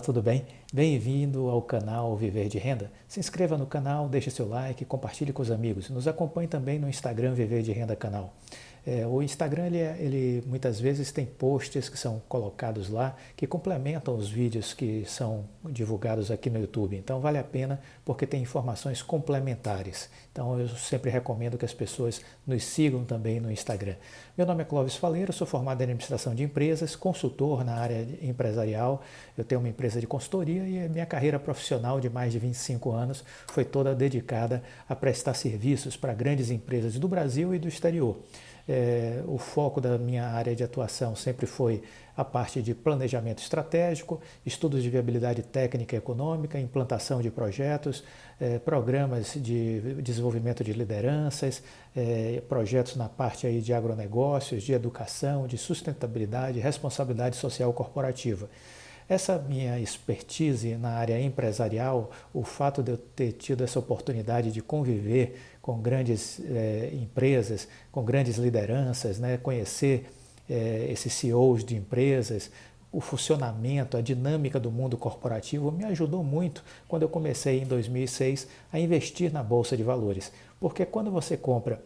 Tudo bem? Bem-vindo ao canal Viver de Renda. Se inscreva no canal, deixe seu like, compartilhe com os amigos. Nos acompanhe também no Instagram Viver de Renda Canal. O Instagram ele muitas vezes tem posts que são colocados lá que complementam os vídeos que são divulgados aqui no YouTube. Então vale a pena porque tem informações complementares. Então eu sempre recomendo que as pessoas nos sigam também no Instagram. Meu nome é Clóvis Faleiro, sou formado em administração de empresas, consultor na área empresarial. Eu tenho uma empresa de consultoria e a minha carreira profissional de mais de 25 anos foi toda dedicada a prestar serviços para grandes empresas do Brasil e do exterior. O foco da minha área de atuação sempre foi a parte de planejamento estratégico, estudos de viabilidade técnica e econômica, implantação de projetos, programas de desenvolvimento de lideranças, projetos na parte aí de agronegócios, de educação, de sustentabilidade, responsabilidade social corporativa. Essa minha expertise na área empresarial, o fato de eu ter tido essa oportunidade de conviver com grandes empresas, com grandes lideranças, né, conhecer esses CEOs de empresas, o funcionamento, a dinâmica do mundo corporativo me ajudou muito quando eu comecei em 2006 a investir na Bolsa de Valores. Porque quando você compra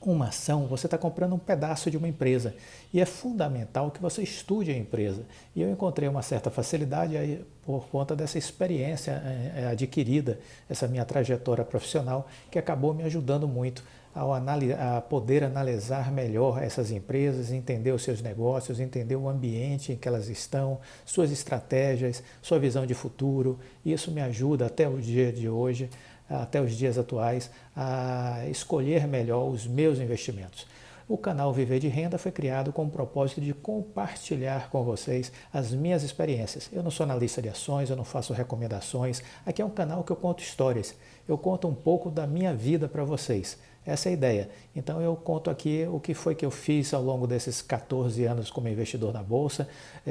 uma ação, você está comprando um pedaço de uma empresa e é fundamental que você estude a empresa. E eu encontrei uma certa facilidade aí, por conta dessa experiência adquirida, essa minha trajetória profissional, que acabou me ajudando muito a poder analisar melhor essas empresas, entender os seus negócios, entender o ambiente em que elas estão, suas estratégias, sua visão de futuro. Isso me ajuda até o dia de hoje, até os dias atuais, a escolher melhor os meus investimentos. O canal Viver de Renda foi criado com o propósito de compartilhar com vocês as minhas experiências. Eu não sou analista de ações, eu não faço recomendações. Aqui é um canal que eu conto histórias. Eu conto um pouco da minha vida para vocês. Essa é a ideia. Então eu conto aqui o que foi que eu fiz ao longo desses 14 anos como investidor na Bolsa.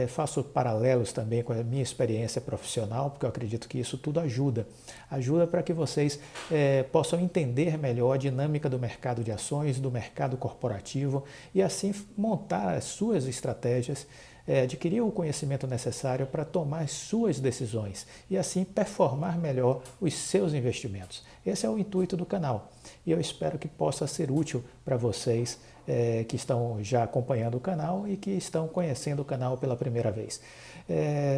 Faço paralelos também com a minha experiência profissional, porque eu acredito que isso tudo ajuda. Ajuda para que vocês possam entender melhor a dinâmica do mercado de ações, do mercado corporativo e assim montar as suas estratégias, adquirir o conhecimento necessário para tomar as suas decisões e assim performar melhor os seus investimentos. Esse é o intuito do canal e eu espero que possa ser útil para vocês que estão já acompanhando o canal e que estão conhecendo o canal pela primeira vez.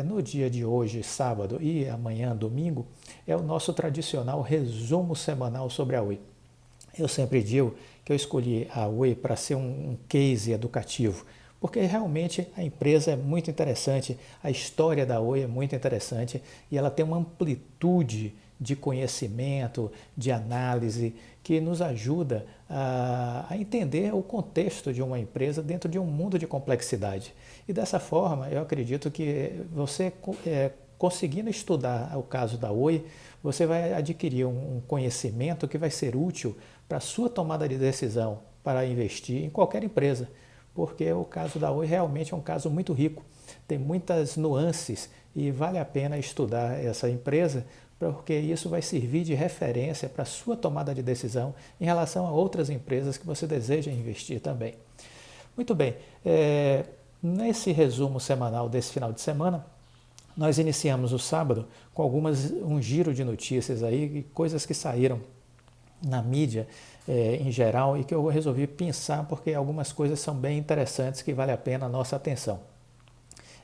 No dia de hoje, sábado e amanhã, domingo, é o nosso tradicional resumo semanal sobre a Oi. Eu sempre digo que eu escolhi a Oi para ser um case educativo, porque realmente a empresa é muito interessante, a história da Oi é muito interessante e ela tem uma amplitude de conhecimento, de análise, que nos ajuda a entender o contexto de uma empresa dentro de um mundo de complexidade. E dessa forma, eu acredito que você, conseguindo estudar o caso da Oi, você vai adquirir um conhecimento que vai ser útil para a sua tomada de decisão para investir em qualquer empresa. Porque o caso da Oi realmente é um caso muito rico, tem muitas nuances e vale a pena estudar essa empresa, porque isso vai servir de referência para a sua tomada de decisão em relação a outras empresas que você deseja investir também. Muito bem, nesse resumo semanal desse final de semana, nós iniciamos o sábado com um giro de notícias aí, coisas que saíram na mídia em geral e que eu resolvi pensar porque algumas coisas são bem interessantes que vale a pena a nossa atenção.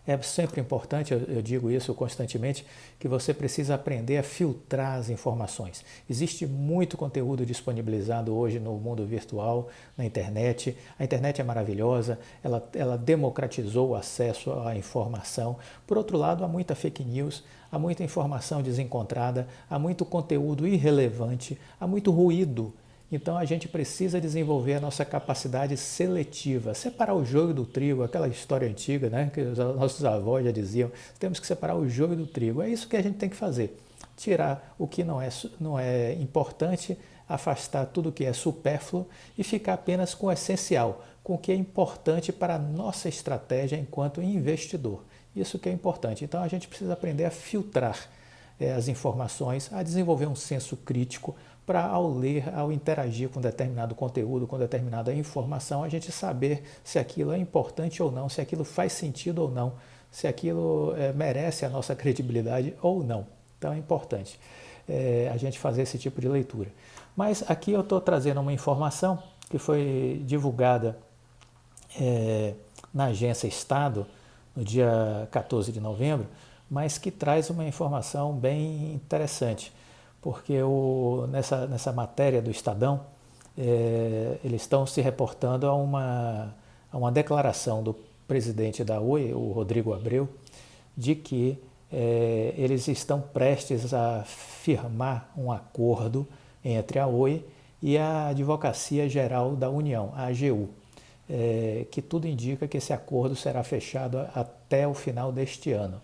É sempre importante, eu digo isso constantemente, que você precisa aprender a filtrar as informações. Existe muito conteúdo disponibilizado hoje no mundo virtual, na internet. A internet é maravilhosa, ela democratizou o acesso à informação. Por outro lado, há muita fake news, há muita informação desencontrada, há muito conteúdo irrelevante, há muito ruído. Então a gente precisa desenvolver a nossa capacidade seletiva, separar o joio do trigo, aquela história antiga, né, que os nossos avós já diziam, temos que separar o joio do trigo. É isso que a gente tem que fazer, tirar o que não é importante, afastar tudo o que é supérfluo e ficar apenas com o essencial, com o que é importante para a nossa estratégia enquanto investidor. Isso que é importante. Então a gente precisa aprender a filtrar as informações, a desenvolver um senso crítico para ao ler, ao interagir com determinado conteúdo, com determinada informação, a gente saber se aquilo é importante ou não, se aquilo faz sentido ou não, se aquilo merece a nossa credibilidade ou não. Então é importante a gente fazer esse tipo de leitura. Mas aqui eu estou trazendo uma informação que foi divulgada na Agência Estado, no dia 14 de novembro, mas que traz uma informação bem interessante, porque nessa matéria do Estadão, eles estão se reportando a uma declaração do presidente da Oi, o Rodrigo Abreu, de que eles estão prestes a firmar um acordo entre a Oi e a Advocacia Geral da União, a AGU, que tudo indica que esse acordo será fechado até o final deste ano.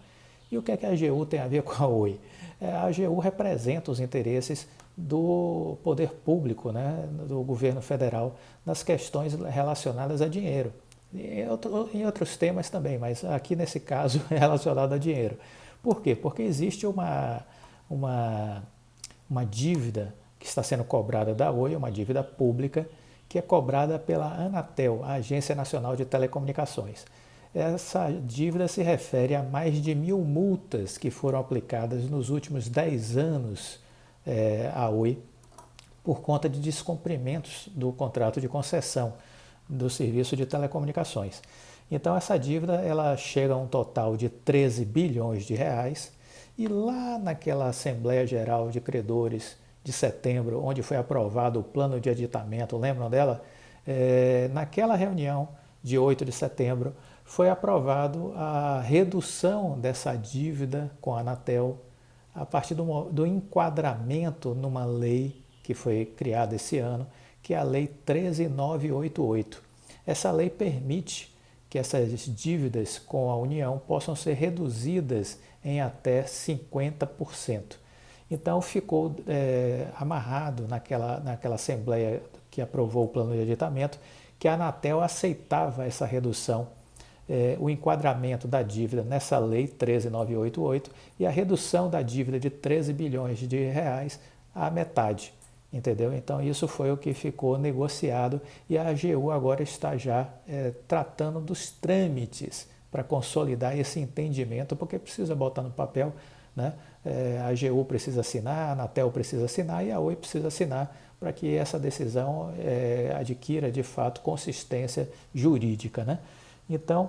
E o que é que a AGU tem a ver com a Oi? A AGU representa os interesses do poder público, né, do governo federal, nas questões relacionadas a dinheiro. Em outros temas também, mas aqui nesse caso é relacionado a dinheiro. Por quê? Porque existe uma dívida que está sendo cobrada da Oi, uma dívida pública, que é cobrada pela Anatel, a Agência Nacional de Telecomunicações. Essa dívida se refere a mais de 1.000 multas que foram aplicadas nos últimos 10 anos à Oi por conta de descumprimentos do contrato de concessão do serviço de telecomunicações. Então essa dívida ela chega a um total de 13 bilhões de reais e lá naquela Assembleia Geral de Credores de setembro, onde foi aprovado o plano de aditamento, lembram dela? Naquela reunião de 8 de setembro foi aprovado a redução dessa dívida com a Anatel a partir do enquadramento numa lei que foi criada esse ano, que é a Lei 13.988. Essa lei permite que essas dívidas com a União possam ser reduzidas em até 50%. Então ficou amarrado naquela Assembleia que aprovou o plano de aditamento que a Anatel aceitava essa redução, o enquadramento da dívida nessa lei 13.988 e a redução da dívida de 13 bilhões de reais à metade. Entendeu? Então isso foi o que ficou negociado e a AGU agora está já tratando dos trâmites para consolidar esse entendimento, porque precisa botar no papel, né? A AGU precisa assinar, a Anatel precisa assinar e a Oi precisa assinar para que essa decisão adquira de fato consistência jurídica, né? Então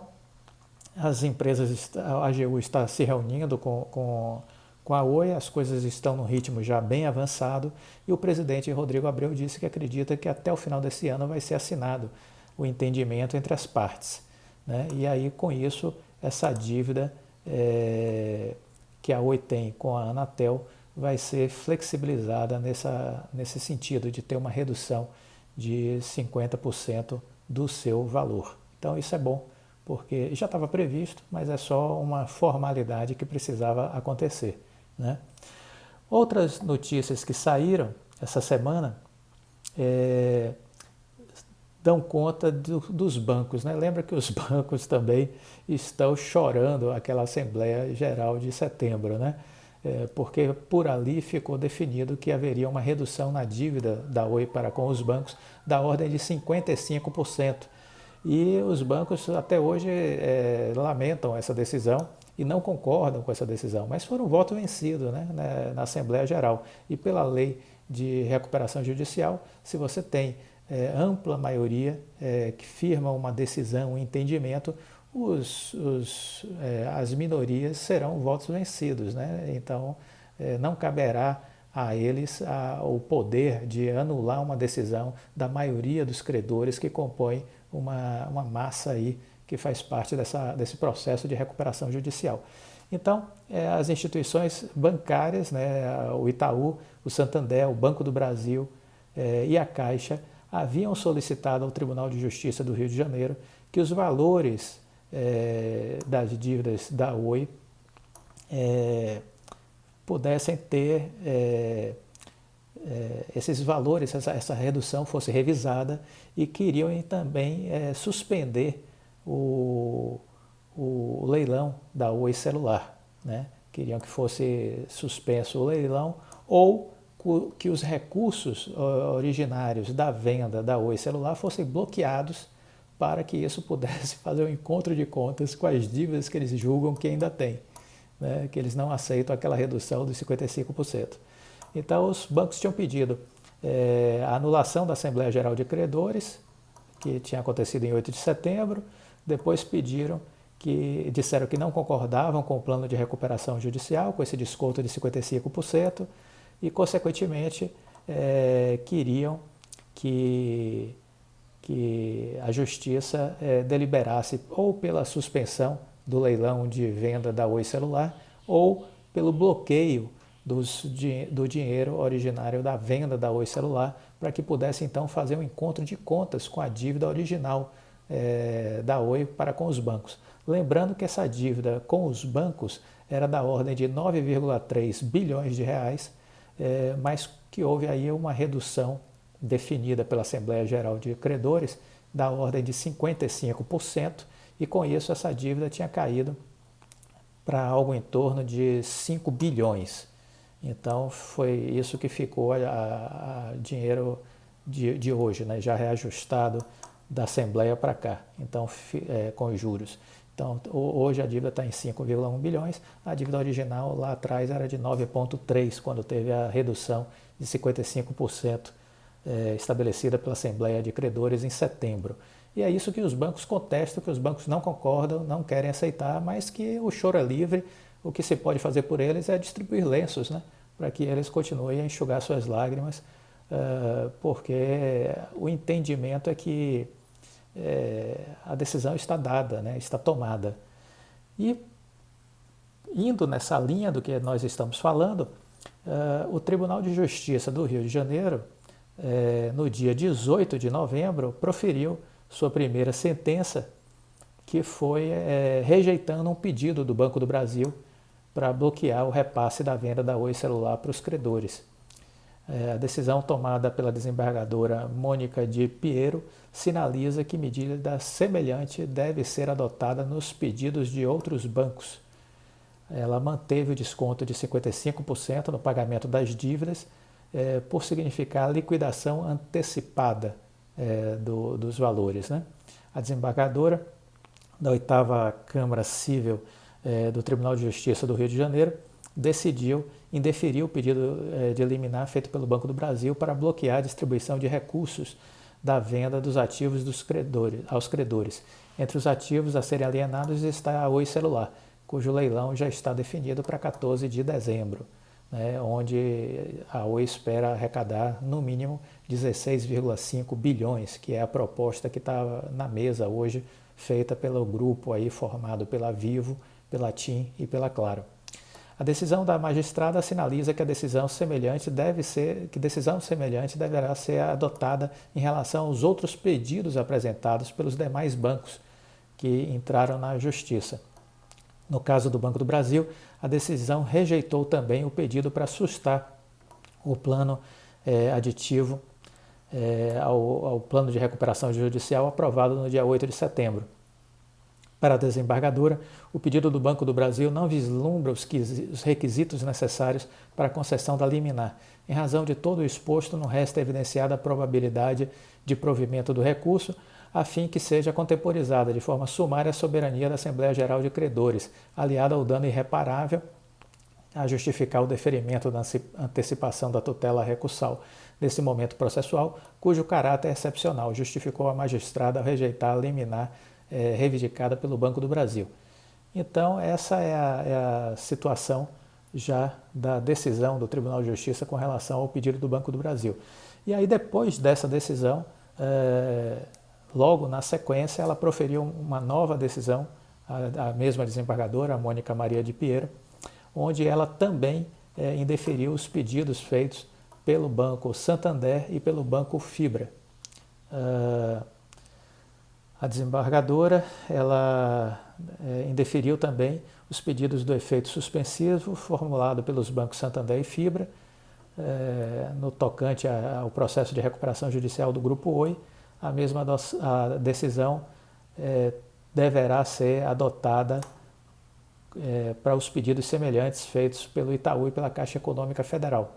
as empresas, a AGU está se reunindo com a Oi, as coisas estão num ritmo já bem avançado e o presidente Rodrigo Abreu disse que acredita que até o final desse ano vai ser assinado o entendimento entre as partes, né? E aí, com isso, essa dívida que a Oi tem com a Anatel vai ser flexibilizada nesse sentido de ter uma redução de 50% do seu valor. Então, isso é bom, porque já estava previsto, mas é só uma formalidade que precisava acontecer, né? Outras notícias que saíram essa semana dão conta dos bancos, né? Lembra que os bancos também estão chorando aquela Assembleia Geral de setembro, né? Porque por ali ficou definido que haveria uma redução na dívida da Oi para com os bancos da ordem de 55%. E os bancos até hoje lamentam essa decisão e não concordam com essa decisão, mas foram um voto vencido, né, na Assembleia Geral. E pela lei de recuperação judicial, se você tem ampla maioria que firma uma decisão, um entendimento, as minorias serão votos vencidos, né? Então não caberá a eles o poder de anular uma decisão da maioria dos credores que compõem uma massa aí que faz parte desse processo de recuperação judicial. Então, as instituições bancárias, né, o Itaú, o Santander, o Banco do Brasil e a Caixa haviam solicitado ao Tribunal de Justiça do Rio de Janeiro que os valores das dívidas da Oi pudessem ter esses valores, essa redução fosse revisada e queriam também suspender o leilão da Oi Celular, né? Queriam que fosse suspenso o leilão ou que os recursos originários da venda da Oi Celular fossem bloqueados para que isso pudesse fazer um encontro de contas com as dívidas que eles julgam que ainda têm, né, que eles não aceitam aquela redução dos 55%. Então, os bancos tinham pedido a anulação da Assembleia Geral de Credores, que tinha acontecido em 8 de setembro, depois disseram que não concordavam com o plano de recuperação judicial, com esse desconto de 55%, e, consequentemente, queriam que a Justiça deliberasse ou pela suspensão do leilão de venda da Oi Celular ou pelo bloqueio do dinheiro originário da venda da Oi Celular, para que pudesse então fazer um encontro de contas com a dívida original da Oi para com os bancos. Lembrando que essa dívida com os bancos era da ordem de 9,3 bilhões de reais, mas que houve aí uma redução definida pela Assembleia Geral de Credores da ordem de 55%, e com isso essa dívida tinha caído para algo em torno de 5 bilhões. Então foi isso que ficou a dinheiro de hoje, né, já reajustado da Assembleia para cá, então com os juros. Então hoje a dívida está em 5,1 bilhões, a dívida original lá atrás era de 9,3, quando teve a redução de 55% estabelecida pela Assembleia de Credores em setembro. E é isso que os bancos contestam, que os bancos não concordam, não querem aceitar, mas que o choro é livre, o que se pode fazer por eles é distribuir lenços, né, para que eles continuem a enxugar suas lágrimas, porque o entendimento é que a decisão está dada, né, está tomada. E indo nessa linha do que nós estamos falando, o Tribunal de Justiça do Rio de Janeiro, no dia 18 de novembro, proferiu sua primeira sentença, que foi rejeitando um pedido do Banco do Brasil para bloquear o repasse da venda da Oi Celular para os credores. A decisão tomada pela desembargadora Mônica de Piero sinaliza que medida semelhante deve ser adotada nos pedidos de outros bancos. Ela manteve o desconto de 55% no pagamento das dívidas, por significar a liquidação antecipada dos valores, né? A desembargadora da 8ª Câmara Civil do Tribunal de Justiça do Rio de Janeiro decidiu indeferir o pedido de liminar feito pelo Banco do Brasil para bloquear a distribuição de recursos da venda dos ativos aos credores. Entre os ativos a serem alienados está a Oi Celular, cujo leilão já está definido para 14 de dezembro. Onde a Oi espera arrecadar no mínimo 16,5 bilhões, que é a proposta que está na mesa hoje, feita pelo grupo aí formado pela Vivo, pela TIM e pela Claro. A decisão da magistrada sinaliza que decisão semelhante deverá ser adotada em relação aos outros pedidos apresentados pelos demais bancos que entraram na Justiça. No caso do Banco do Brasil, a decisão rejeitou também o pedido para sustar o plano aditivo ao plano de recuperação judicial aprovado no dia 8 de setembro. Para a desembargadora, o pedido do Banco do Brasil não vislumbra os requisitos necessários para a concessão da liminar. Em razão de todo o exposto, não resta evidenciada a probabilidade de provimento do recurso, a fim que seja contemporizada de forma sumária a soberania da Assembleia Geral de Credores, aliada ao dano irreparável, a justificar o deferimento da antecipação da tutela recursal nesse momento processual, cujo caráter é excepcional, justificou a magistrada ao rejeitar a liminar reivindicada pelo Banco do Brasil. Então, essa é a situação já da decisão do Tribunal de Justiça com relação ao pedido do Banco do Brasil. E aí, depois dessa decisão, logo na sequência, ela proferiu uma nova decisão, a mesma desembargadora, a Mônica Maria de Piero, onde ela também indeferiu os pedidos feitos pelo Banco Santander e pelo Banco Fibra. A desembargadora ela indeferiu também os pedidos do efeito suspensivo formulado pelos bancos Santander e Fibra no tocante ao processo de recuperação judicial do Grupo Oi. A mesma decisão deverá ser adotada para os pedidos semelhantes feitos pelo Itaú e pela Caixa Econômica Federal.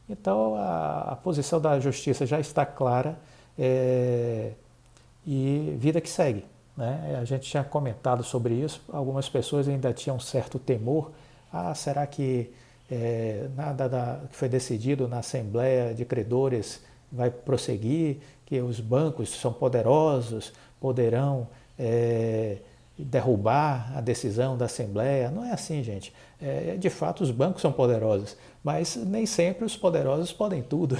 Então, a posição da Justiça já está clara e vida que segue, né? A gente tinha comentado sobre isso, algumas pessoas ainda tinham um certo temor. Será que nada que foi decidido na Assembleia de Credores vai prosseguir, que os bancos são poderosos, poderão derrubar a decisão da Assembleia? Não é assim, gente. De fato, os bancos são poderosos, mas nem sempre os poderosos podem tudo.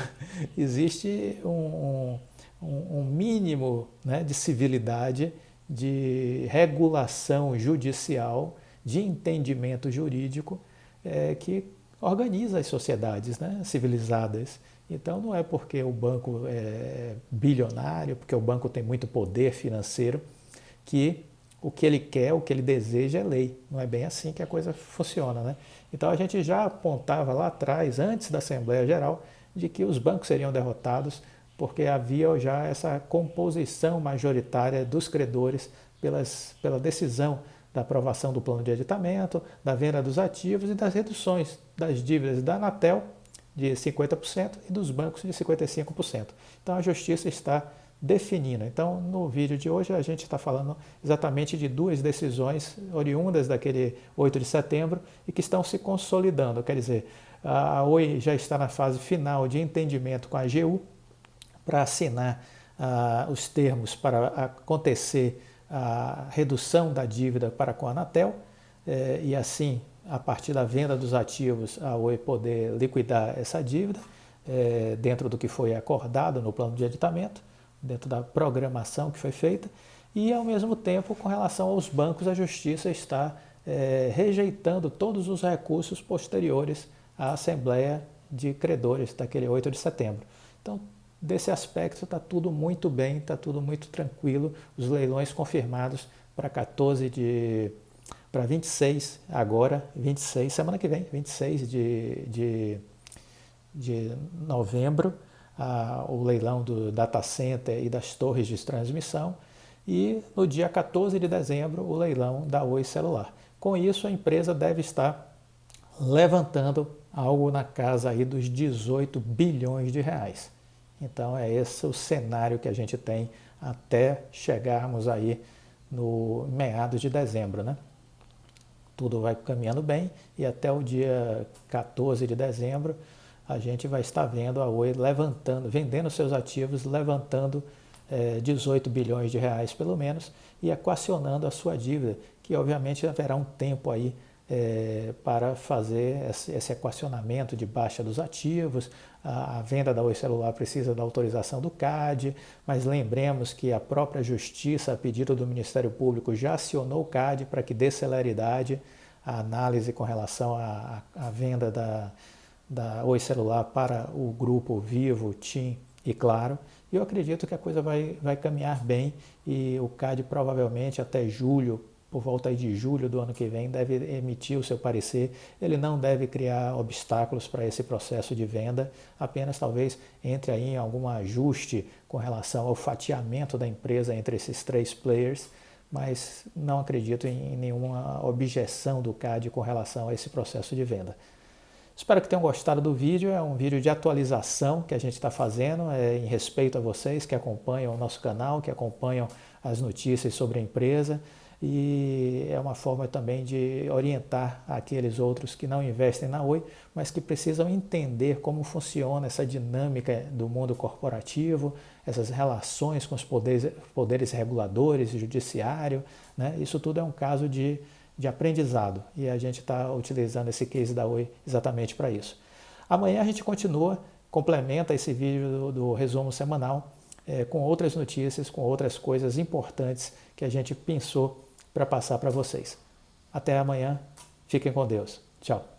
Existe um mínimo, né, de civilidade, de regulação judicial, de entendimento jurídico que organiza as sociedades, né, civilizadas. Então não é porque o banco é bilionário, porque o banco tem muito poder financeiro, que o que ele quer, o que ele deseja é lei. Não é bem assim que a coisa funciona, né? Então a gente já apontava lá atrás, antes da Assembleia Geral, de que os bancos seriam derrotados, porque havia já essa composição majoritária dos credores pela decisão da aprovação do plano de aditamento, da venda dos ativos e das reduções das dívidas da Anatel de 50% e dos bancos de 55%. Então a Justiça está definindo. Então no vídeo de hoje a gente está falando exatamente de duas decisões oriundas daquele 8 de setembro e que estão se consolidando. Quer dizer, a Oi já está na fase final de entendimento com a AGU para assinar os termos para acontecer a redução da dívida para com a Anatel e assim, a partir da venda dos ativos, a Oi poder liquidar essa dívida dentro do que foi acordado no plano de aditamento, dentro da programação que foi feita, e ao mesmo tempo, com relação aos bancos, a Justiça está rejeitando todos os recursos posteriores à Assembleia de Credores daquele 8 de setembro. Então, desse aspecto está tudo muito bem, está tudo muito tranquilo, os leilões confirmados para 26 agora, 26, semana que vem, 26 de novembro, o leilão do data center e das torres de transmissão, e no dia 14 de dezembro o leilão da Oi Celular. Com isso a empresa deve estar levantando algo na casa aí dos 18 bilhões de reais. Então é esse o cenário que a gente tem até chegarmos aí no meados de dezembro, né? Tudo vai caminhando bem e até o dia 14 de dezembro a gente vai estar vendo a Oi levantando, vendendo seus ativos, levantando 18 bilhões de reais pelo menos e equacionando a sua dívida, que obviamente haverá um tempo aí para fazer esse equacionamento de baixa dos ativos. A venda da Oi Celular precisa da autorização do CAD, mas lembremos que a própria Justiça, a pedido do Ministério Público, já acionou o CAD para que dê celeridade à análise com relação à venda da Oi Celular para o grupo Vivo, TIM e Claro. E eu acredito que a coisa vai caminhar bem e o CAD provavelmente até julho, por volta aí de julho do ano que vem, deve emitir o seu parecer. Ele não deve criar obstáculos para esse processo de venda, apenas talvez entre aí em algum ajuste com relação ao fatiamento da empresa entre esses três players, mas não acredito em nenhuma objeção do CAD com relação a esse processo de venda. Espero que tenham gostado do vídeo, é um vídeo de atualização que a gente está fazendo em respeito a vocês que acompanham o nosso canal, que acompanham as notícias sobre a empresa, e é uma forma também de orientar aqueles outros que não investem na Oi, mas que precisam entender como funciona essa dinâmica do mundo corporativo, essas relações com os poderes reguladores e judiciário, né? Isso tudo é um caso de aprendizado e a gente está utilizando esse case da Oi exatamente para isso. Amanhã a gente continua, complementa esse vídeo do resumo semanal com outras notícias, com outras coisas importantes que a gente pensou para passar para vocês. Até amanhã, fiquem com Deus. Tchau.